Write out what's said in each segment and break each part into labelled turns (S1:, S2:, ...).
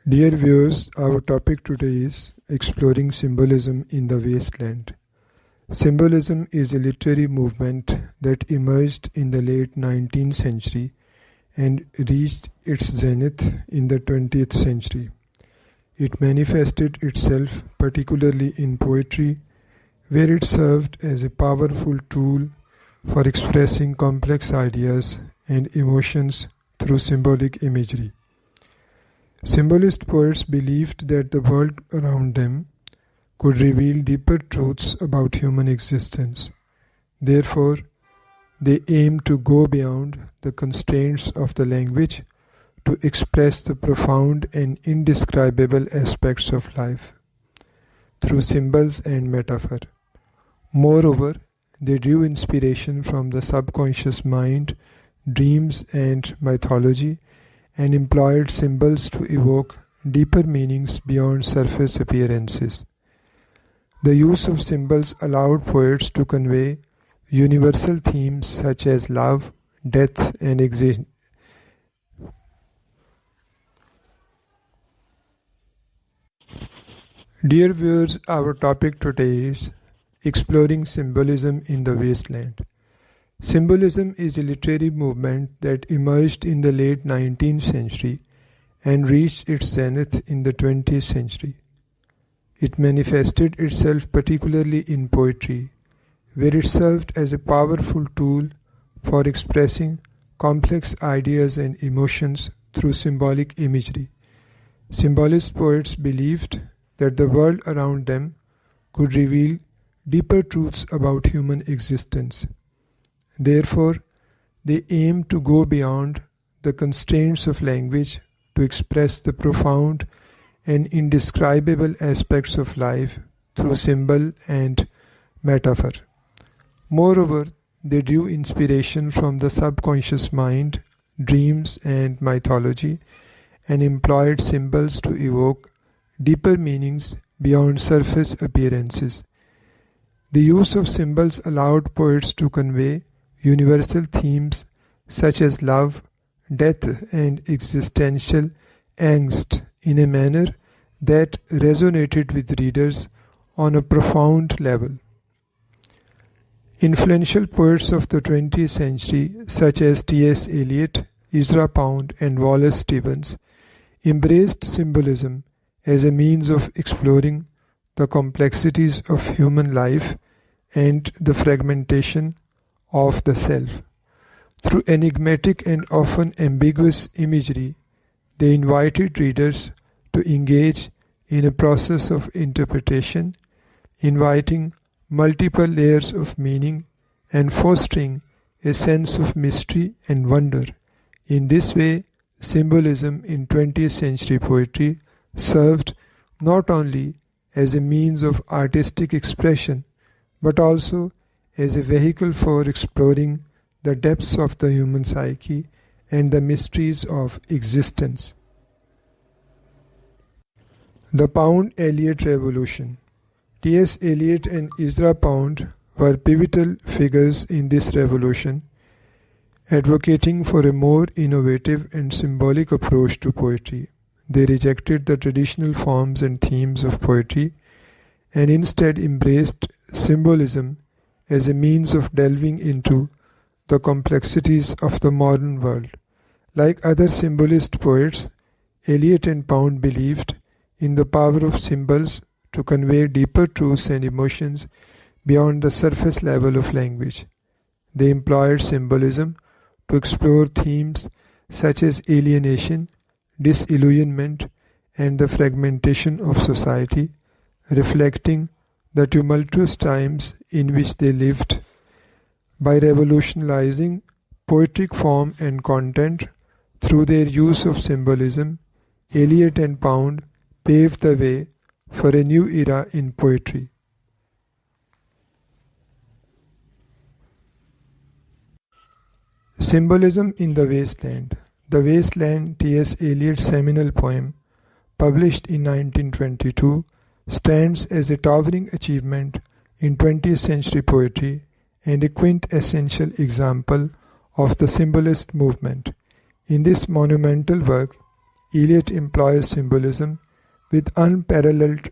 S1: Dear viewers, our topic today is exploring symbolism in the wasteland. Symbolism is a literary movement that emerged in the late 19th century and reached its zenith in the 20th century. It manifested itself particularly in poetry, where it served as a powerful tool for expressing complex ideas and emotions through symbolic imagery. Symbolist poets believed that the world around them could reveal deeper truths about human existence. Therefore, they aimed to go beyond the constraints of the language to express the profound and indescribable aspects of life through symbols and metaphor. Moreover, they drew inspiration from the subconscious mind, dreams, and mythology, and employed symbols to evoke deeper meanings beyond surface appearances. The use of symbols allowed poets to convey universal themes such as love, death, and existence. Dear viewers, our topic today is exploring symbolism in the wasteland. Symbolism is a literary movement that emerged in the late 19th century and reached its zenith in the 20th century. It manifested itself particularly in poetry, where it served as a powerful tool for expressing complex ideas and emotions through symbolic imagery. Symbolist poets believed that the world around them could reveal deeper truths about human existence. Therefore, they aimed to go beyond the constraints of language to express the profound and indescribable aspects of life through symbol and metaphor. Moreover, they drew inspiration from the subconscious mind, dreams, and mythology, and employed symbols to evoke deeper meanings beyond surface appearances. The use of symbols allowed poets to convey universal themes such as love, death, and existential angst in a manner that resonated with readers on a profound level. Influential poets of the 20th century, such as T.S. Eliot, Ezra Pound, and Wallace Stevens, embraced symbolism as a means of exploring the complexities of human life and the fragmentation of the self. Through enigmatic and often ambiguous imagery, they invited readers to engage in a process of interpretation, inviting multiple layers of meaning and fostering a sense of mystery and wonder. In this way, symbolism in 20th century poetry served not only as a means of artistic expression, but also as a vehicle for exploring the depths of the human psyche and the mysteries of existence. The Pound-Eliot Revolution. T.S. Eliot and Ezra Pound were pivotal figures in this revolution, advocating for a more innovative and symbolic approach to poetry. They rejected the traditional forms and themes of poetry and instead embraced symbolism as a means of delving into the complexities of the modern world. Like other symbolist poets, Eliot and Pound believed in the power of symbols to convey deeper truths and emotions beyond the surface level of language. They employed symbolism to explore themes such as alienation, disillusionment, and the fragmentation of society, reflecting the tumultuous times in which they lived. By revolutionizing poetic form and content through their use of symbolism, Eliot and Pound paved the way for a new era in poetry. Symbolism in the Wasteland. The Wasteland, T.S. Eliot's seminal poem, published in 1922, stands as a towering achievement in 20th century poetry and a quintessential example of the symbolist movement. In this monumental work, Eliot employs symbolism with unparalleled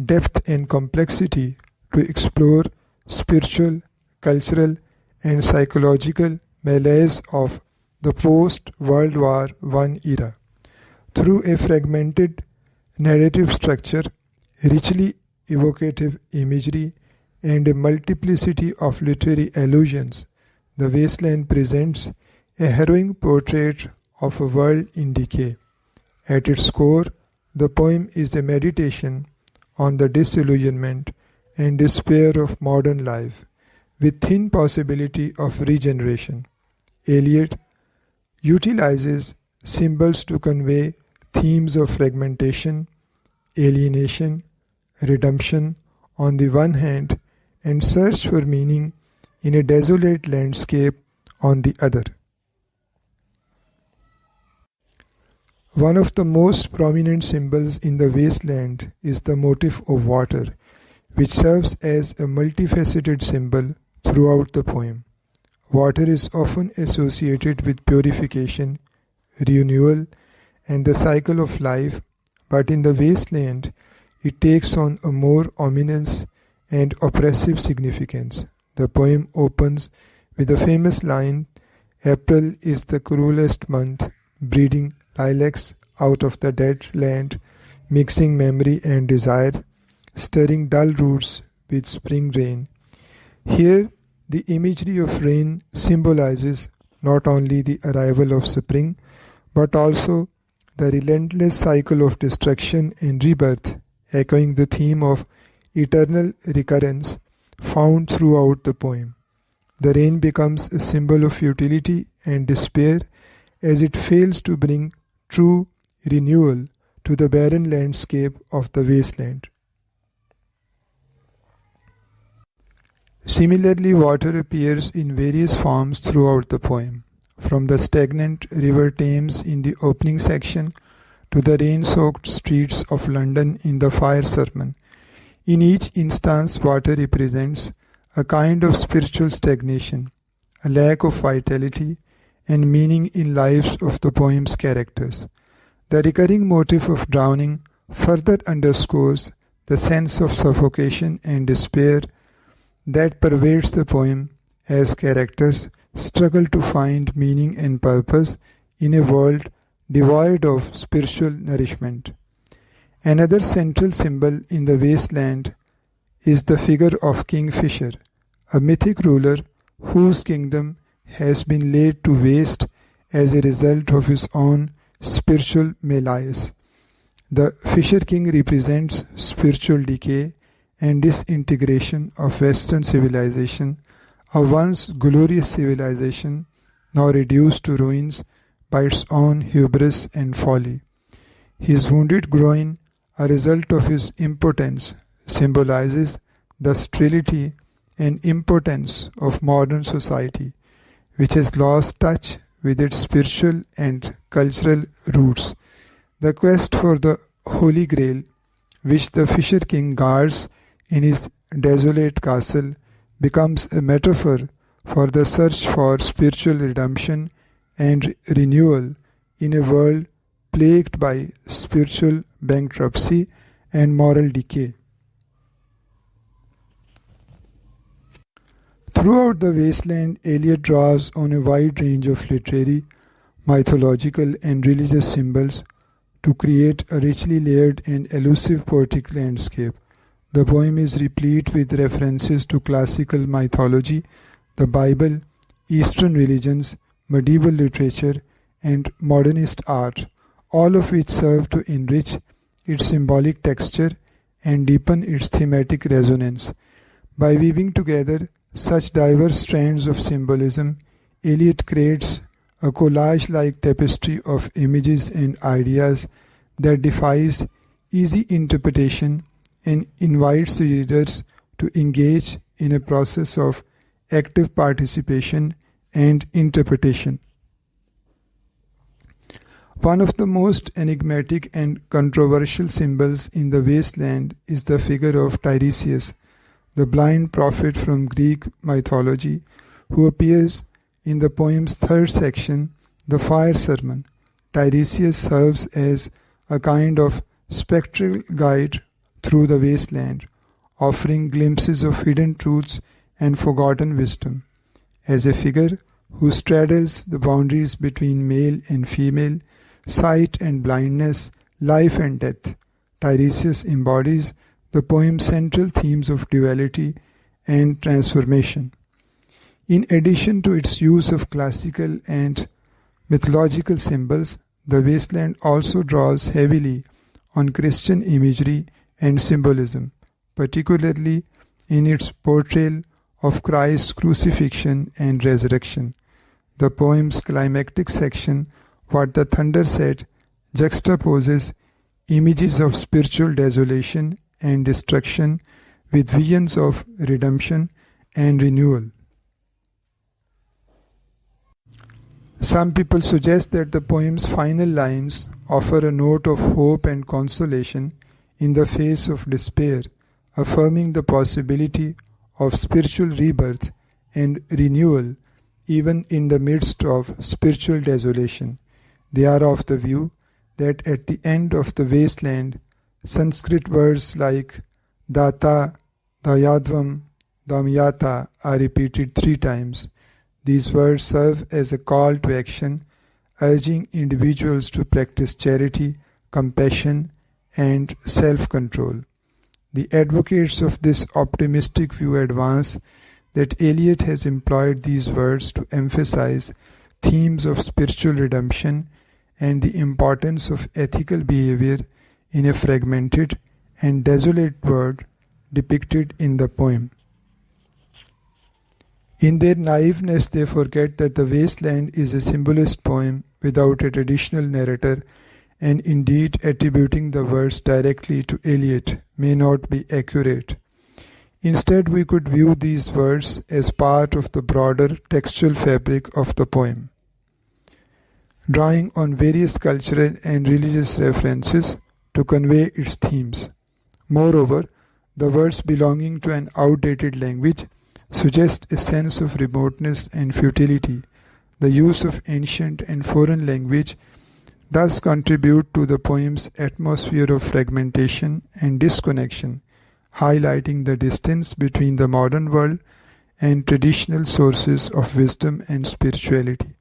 S1: depth and complexity to explore spiritual, cultural, and psychological malaise of the post-World War I era. Through a fragmented narrative structure, richly evocative imagery, and a multiplicity of literary allusions, The Wasteland presents a harrowing portrait of a world in decay. At its core, the poem is a meditation on the disillusionment and despair of modern life, with thin possibility of regeneration. Eliot utilizes symbols to convey themes of fragmentation, alienation, redemption on the one hand, and search for meaning in a desolate landscape on the other. One of the most prominent symbols in The Wasteland is the motif of water, which serves as a multifaceted symbol throughout the poem. Water is often associated with purification, renewal, and the cycle of life, but in The Wasteland, it takes on a more ominous and oppressive significance. The poem opens with the famous line, "April is the cruelest month, breeding lilacs out of the dead land, mixing memory and desire, stirring dull roots with spring rain." Here, the imagery of rain symbolizes not only the arrival of spring, but also the relentless cycle of destruction and rebirth, echoing the theme of eternal recurrence found throughout the poem. The rain becomes a symbol of futility and despair as it fails to bring true renewal to the barren landscape of the wasteland. Similarly, water appears in various forms throughout the poem, from the stagnant river Thames in the opening section to the rain-soaked streets of London in the fire sermon. In each instance, water represents a kind of spiritual stagnation, a lack of vitality and meaning in lives of the poem's characters. The recurring motif of drowning further underscores the sense of suffocation and despair that pervades the poem as characters struggle to find meaning and purpose in a world devoid of spiritual nourishment. Another central symbol in The Wasteland is the figure of King Fisher, a mythic ruler whose kingdom has been laid to waste as a result of his own spiritual malaise. The Fisher King represents spiritual decay and disintegration of Western civilization, a once glorious civilization now reduced to ruins by its own hubris and folly. His wounded groin, a result of his impotence, symbolizes the sterility and impotence of modern society, which has lost touch with its spiritual and cultural roots. The quest for the Holy Grail, which the Fisher King guards in his desolate castle, becomes a metaphor for the search for spiritual redemption and renewal in a world plagued by spiritual bankruptcy and moral decay. Throughout The Wasteland, Eliot draws on a wide range of literary, mythological, and religious symbols to create a richly layered and elusive poetic landscape. The poem is replete with references to classical mythology, the Bible, Eastern religions, medieval literature, and modernist art, all of which serve to enrich its symbolic texture and deepen its thematic resonance. By weaving together such diverse strands of symbolism, Eliot creates a collage-like tapestry of images and ideas that defies easy interpretation and invites readers to engage in a process of active participation and interpretation. One of the most enigmatic and controversial symbols in The Wasteland is the figure of Tiresias, the blind prophet from Greek mythology, who appears in the poem's third section, the fire sermon. Tiresias serves as a kind of spectral guide through the wasteland, offering glimpses of hidden truths and forgotten wisdom. As a figure who straddles the boundaries between male and female, sight and blindness, life and death, Tiresias embodies the poem's central themes of duality and transformation. In addition to its use of classical and mythological symbols, the wasteland also draws heavily on Christian imagery and symbolism, particularly in its portrayal of Christ's crucifixion and resurrection. The poem's climactic section, What the Thunder Said, juxtaposes images of spiritual desolation and destruction with visions of redemption and renewal. Some people suggest that the poem's final lines offer a note of hope and consolation in the face of despair, affirming the possibility of spiritual rebirth and renewal even in the midst of spiritual desolation. They are of the view that at the end of the wasteland, Sanskrit words like Data, Dayadvam, Damyata are repeated 3 times. These words serve as a call to action, urging individuals to practice charity, compassion, and self-control. The advocates of this optimistic view advance that Eliot has employed these words to emphasize themes of spiritual redemption and the importance of ethical behavior in a fragmented and desolate world depicted in the poem. In their naiveness, they forget that the wasteland is a symbolist poem without a traditional narrator, and indeed attributing the words directly to Eliot may not be accurate. Instead, we could view these words as part of the broader textual fabric of the poem, drawing on various cultural and religious references to convey its themes. Moreover, the words belonging to an outdated language suggest a sense of remoteness and futility. The use of ancient and foreign language does contribute to the poem's atmosphere of fragmentation and disconnection, highlighting the distance between the modern world and traditional sources of wisdom and spirituality.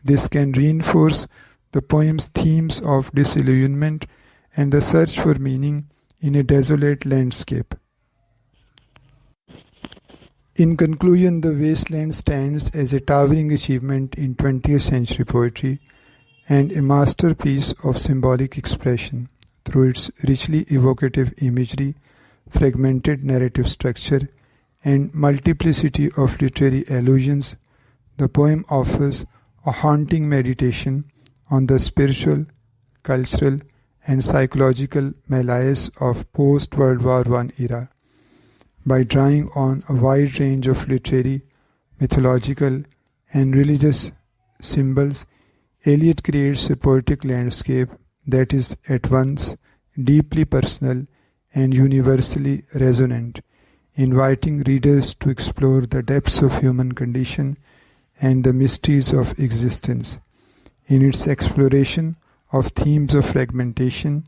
S1: This can reinforce the poem's themes of disillusionment and the search for meaning in a desolate landscape. In conclusion, The Wasteland stands as a towering achievement in 20th century poetry and a masterpiece of symbolic expression. Through its richly evocative imagery, fragmented narrative structure, and multiplicity of literary allusions, the poem offers a haunting meditation on the spiritual, cultural, and psychological malaise of post-World War I era. By drawing on a wide range of literary, mythological, and religious symbols, Eliot creates a poetic landscape that is at once deeply personal and universally resonant, inviting readers to explore the depths of human condition and the mysteries of existence. In its exploration of themes of fragmentation,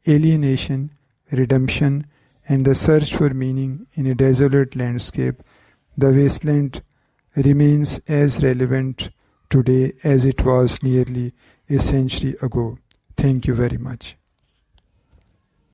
S1: alienation, redemption, and the search for meaning in a desolate landscape, The Wasteland remains as relevant today as it was nearly a century ago. Thank you very much.